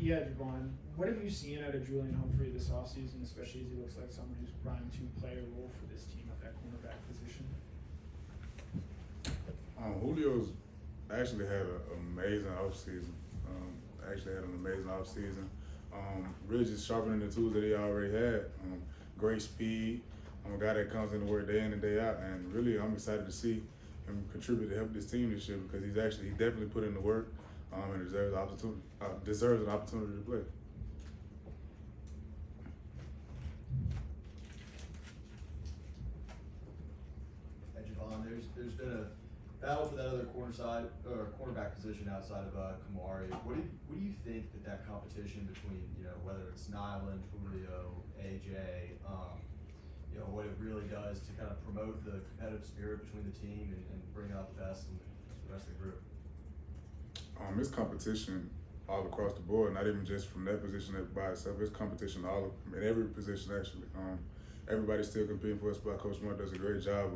Yeah, Javon, what have you seen out of Julian Humphrey this offseason, especially as he looks like someone who's primed to play a role for this team at that cornerback position? Julio's actually had an amazing offseason. Really just sharpening the tools that he already had. Great speed. I'm a guy that comes into work day in and day out, and really I'm excited to see him contribute to help this team this year because he definitely put in the work and deserves an opportunity to play. And Javon, there's been a battle for that other cornerback position outside of Kamari. What do you think that competition between whether it's Nyland, Julio, AJ, what it really does to kind of promote the competitive spirit between the team and bring out the best in the rest of the group? It's competition all across the board, not even just from that position by itself. It's competition in every position actually. Everybody's still competing for a spot. Coach Smart does a great job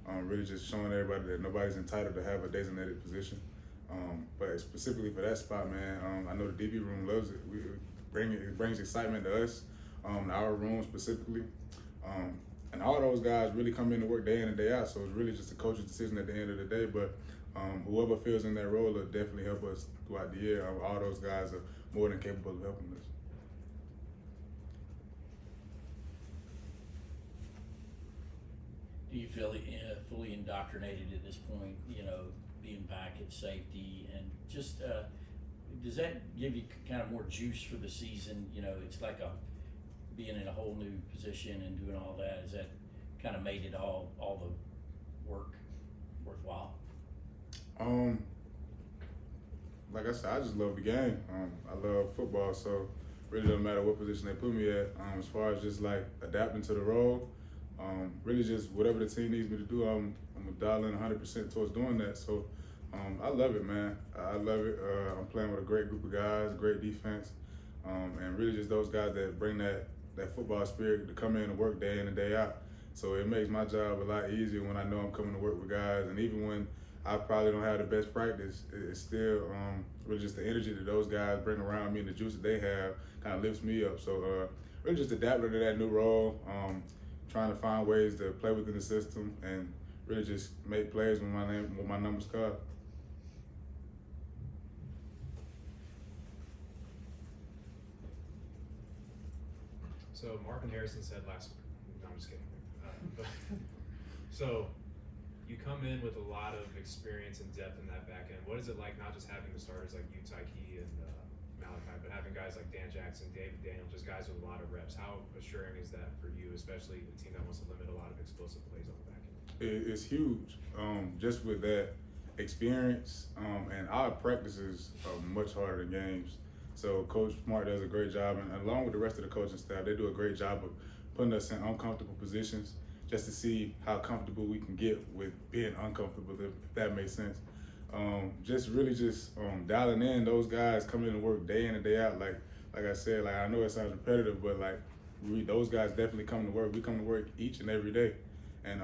of really just showing everybody that nobody's entitled to have a designated position. But specifically for that spot, man, I know the DB room loves it. It brings excitement to us, our room specifically. And all those guys really come in to work day in and day out, so it's really just a coach's decision at the end of the day. But whoever fills in that role will definitely help us throughout the year. All those guys are more than capable of helping us. Do you feel fully indoctrinated at this point, being back at safety, and just does that give you kind of more juice for the season? It's like being in a whole new position and doing all that. Has that kind of made it all the work worthwhile? Like I said, I just love the game. I love football, so really doesn't matter what position they put me at. As far as just like adapting to the role, really just whatever the team needs me to do, I'm gonna dial in 100% towards doing that. So I love it, man. I love it. I'm playing with a great group of guys, great defense, and really just those guys that bring that football spirit to come in and work day in and day out. So it makes my job a lot easier when I know I'm coming to work with guys, and even when I probably don't have the best practice, it's still really just the energy that those guys bring around me and the juice that they have kind of lifts me up. So really just adapting to that new role, trying to find ways to play within the system and really just make plays when my numbers called. So Marvin Harrison said last week, no, I'm just kidding. So you come in with a lot of experience and depth in that back end. What is it like not just having the starters like you, Tyke, and Malachi, but having guys like Dan Jackson, David Daniel, just guys with a lot of reps? How assuring is that for you, especially a team that wants to limit a lot of explosive plays on the back end? It's huge. Just with that experience, and our practices are much harder than games. So Coach Smart does a great job, and along with the rest of the coaching staff, they do a great job of putting us in uncomfortable positions just to see how comfortable we can get with being uncomfortable, if that makes sense. Just dialing in those guys coming to work day in and day out. Like I said, like I know it sounds repetitive, but those guys definitely come to work. We come to work each and every day. And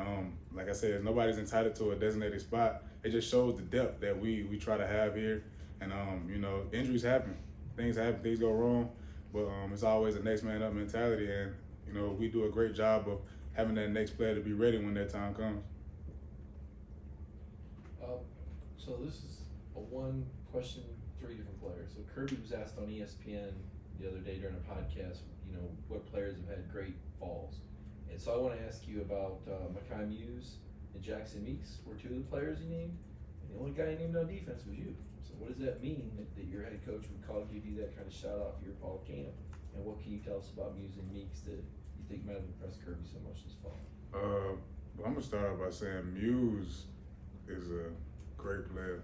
like I said, nobody's entitled to a designated spot. It just shows the depth that we try to have here. And injuries happen. Things happen, things go wrong, but it's always a next man up mentality, and we do a great job of having that next player to be ready when that time comes. So this is a one question, three different players. So Kirby was asked on ESPN the other day during a podcast, what players have had great falls. And so I want to ask you about Mekhi Muse and Jackson Meeks were two of the players you named, and the only guy you named on defense was you. So what does that mean that your head coach would give you that kind of shout out for your fall camp? And what can you tell us about Muse and Meeks that you think might have impressed Kirby so much this fall? Well, I'm gonna start off by saying Muse is a great player.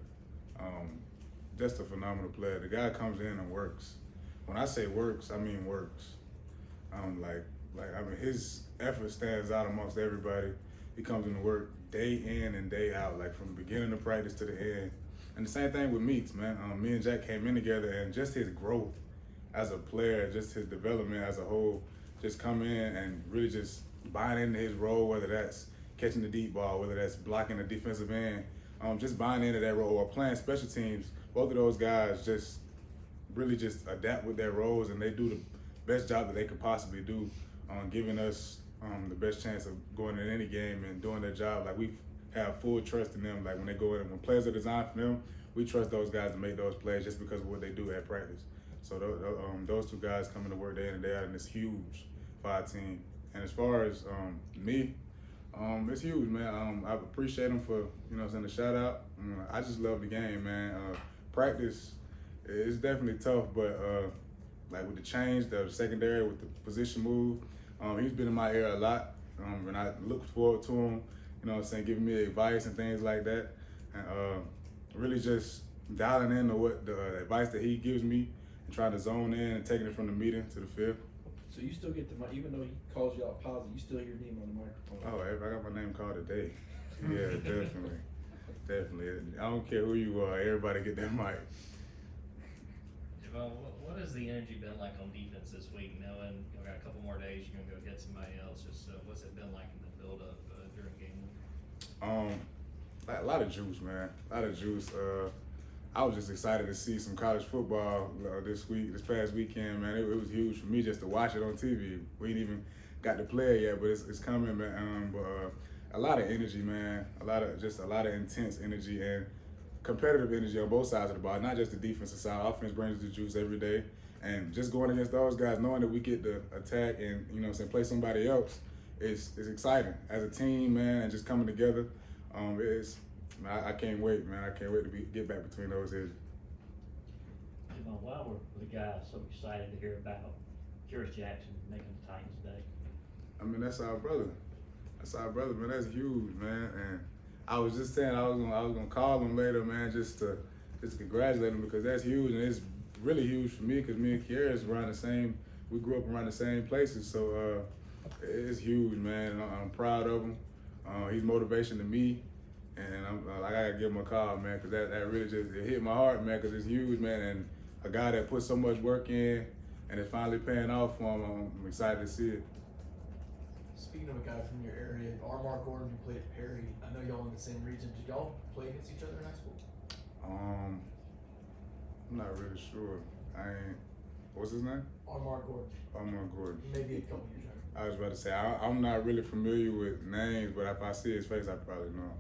Just a phenomenal player. The guy comes in and works. When I say works, I mean works. His effort stands out amongst everybody. He comes into work day in and day out, like from the beginning of practice to the end. And the same thing with Meeks, man. Me and Jack came in together, and just his growth as a player, just his development as a whole, just come in and really just buying into his role, whether that's catching the deep ball, whether that's blocking the defensive end, just buying into that role or playing special teams. Both of those guys just really just adapt with their roles, and they do the best job that they could possibly do on giving us the best chance of going in any game and doing their job. Like, we have full trust in them. Like, when they go in, when plays are designed for them, we trust those guys to make those plays just because of what they do at practice. So those two guys coming to work day in and day out, and it's huge for our team. And as far as me, it's huge, man. I appreciate them for, sending a shout out. I just love the game, man. Practice is definitely tough, but like with the change, the secondary, with the position move, he's been in my ear a lot, and I look forward to him, giving me advice and things like that, and really just dialing into what the advice that he gives me and trying to zone in and taking it from the meeting to the field. So you still get the, even though he calls you out positive, you still hear your name on the microphone. Oh, I got my name called today. Yeah, definitely. Definitely. I don't care who you are, everybody get that mic. Javon, what has the energy been like on defense this week, knowing you got a couple more days, you're going to go get somebody else? Just what's it been like in the build-up during game week? A lot of juice, man. A lot of juice. I was just excited to see some college football this past weekend, man. It was huge for me just to watch it on TV. We ain't even got to play it yet, but it's coming, man. A lot of energy, man. A lot of intense energy and competitive energy on both sides of the ball, not just the defensive side. Offense brings the juice every day. And just going against those guys, knowing that we get to attack and, play somebody else is exciting. As a team, man, and just coming together, I can't wait, man. I can't wait to get back between those edges. Why were the guys so excited to hear about Curious Jackson making the Titans today? I mean, that's our brother. That's our brother, man. That's huge, man. And I was just saying I was gonna call him later, man, just to congratulate him, because that's huge, and it's really huge for me because me and Kiera's we grew up around the same places, so it's huge, man. And I'm proud of him. He's motivation to me. And I gotta give him a call, man, because that really it hit my heart, man, because it's huge, man. And a guy that put so much work in and it's finally paying off for him, I'm excited to see it. Speaking of a guy from your area, Mark Gordon, who played at Perry, I know y'all in the same region. Did y'all play against each other in high school? I'm not really sure. What's his name? Mark Gordon. Mark Gordon. Maybe a couple years younger. I was about to say, I'm not really familiar with names, but if I see his face, I probably know.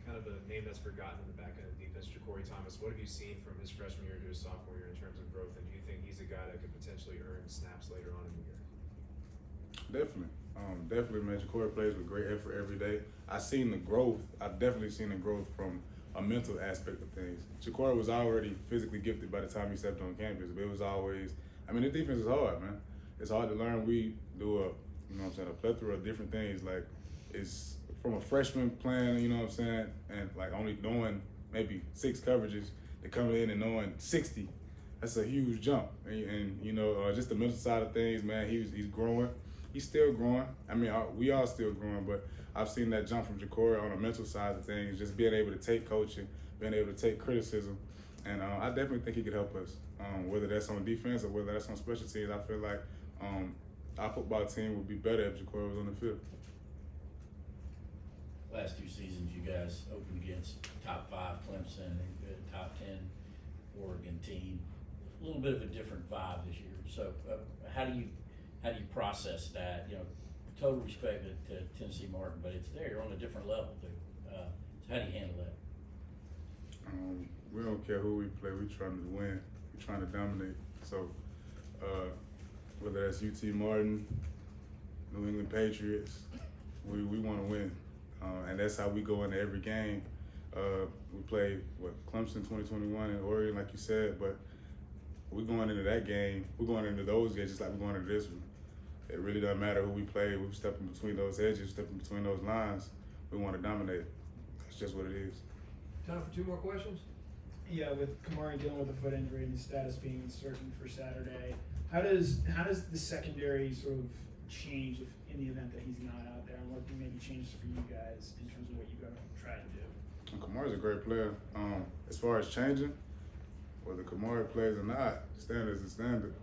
Kind of a name that's forgotten in the back end of the defense, Ja'Cory Thomas. What have you seen from his freshman year to his sophomore year in terms of growth, and do you think he's a guy that could potentially earn snaps later on in the year? Definitely, man. Ja'Cory plays with great effort every day. I've seen the growth. I've definitely seen the growth from a mental aspect of things. Ja'Cory was already physically gifted by the time he stepped on campus, but it was always, the defense is hard, man. It's hard to learn. We do a plethora of different things. Like, it's from a freshman playing, and like only knowing maybe 6 coverages to coming in and knowing 60. That's a huge jump. And just the mental side of things, man, he's growing. He's still growing. We all still growing, but I've seen that jump from Ja'Cory on the mental side of things, just being able to take coaching, being able to take criticism. And I definitely think he could help us, whether that's on defense or whether that's on special teams. I feel like our football team would be better if Ja'Cory was on the field. Last 2 seasons, you guys opened against top 5 Clemson and top 10 Oregon team. A little bit of a different vibe this year. So how do you process that? Total respect to Tennessee Martin, but it's there. You're on a different level, dude. So how do you handle that? We don't care who we play. We're trying to win. We're trying to dominate. So whether that's UT Martin, New England Patriots, we want to win. And that's how we go into every game. We played, Clemson 2021 and Oregon, like you said, but we're going into that game. We're going into those games just like we're going into this one. It really doesn't matter who we play. We're stepping between those edges, stepping between those lines. We want to dominate. That's just what it is. Time for 2 more questions? Yeah, with Kamari dealing with a foot injury and his status being uncertain for Saturday, how does the secondary sort of change in the event that he's not out there, and what maybe changes for you guys in terms of what you got to try to do? Kamari's a great player. As far as changing, whether Kamari plays or not, standard is the standard.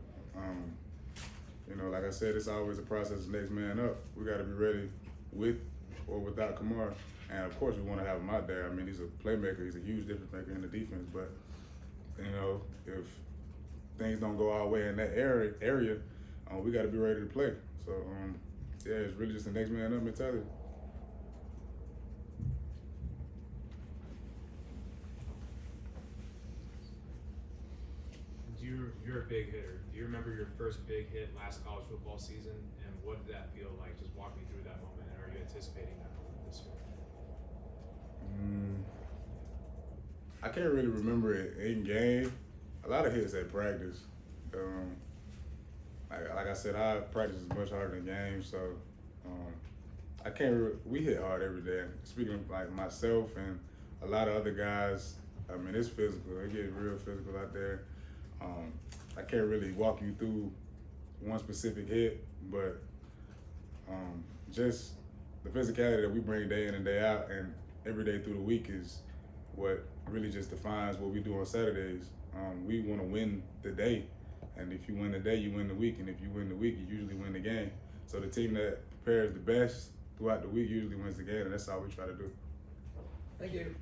Like I said, it's always a process of next man up. We got to be ready with or without Kamara. And of course, we want to have him out there. I mean, he's a playmaker. He's a huge difference maker in the defense. But you know, if things don't go our way in that area, we got to be ready to play. So yeah, it's really just the next man up mentality. You're a big hitter. Do you remember your first big hit last college football season, and what did that feel like? Just walk me through that moment. And are you anticipating that moment this year? I can't really remember it in game. A lot of hits at practice. Like I said, I practice is much harder than games, so I can't. We hit hard every day. Speaking of like myself and a lot of other guys, I mean it's physical. It gets real physical out there. I can't really walk you through one specific hit, but just the physicality that we bring day in and day out and every day through the week is what really just defines what we do on Saturdays. We want to win the day, and if you win the day, you win the week, and if you win the week, you usually win the game. So the team that prepares the best throughout the week usually wins the game, and that's all we try to do. Thank you.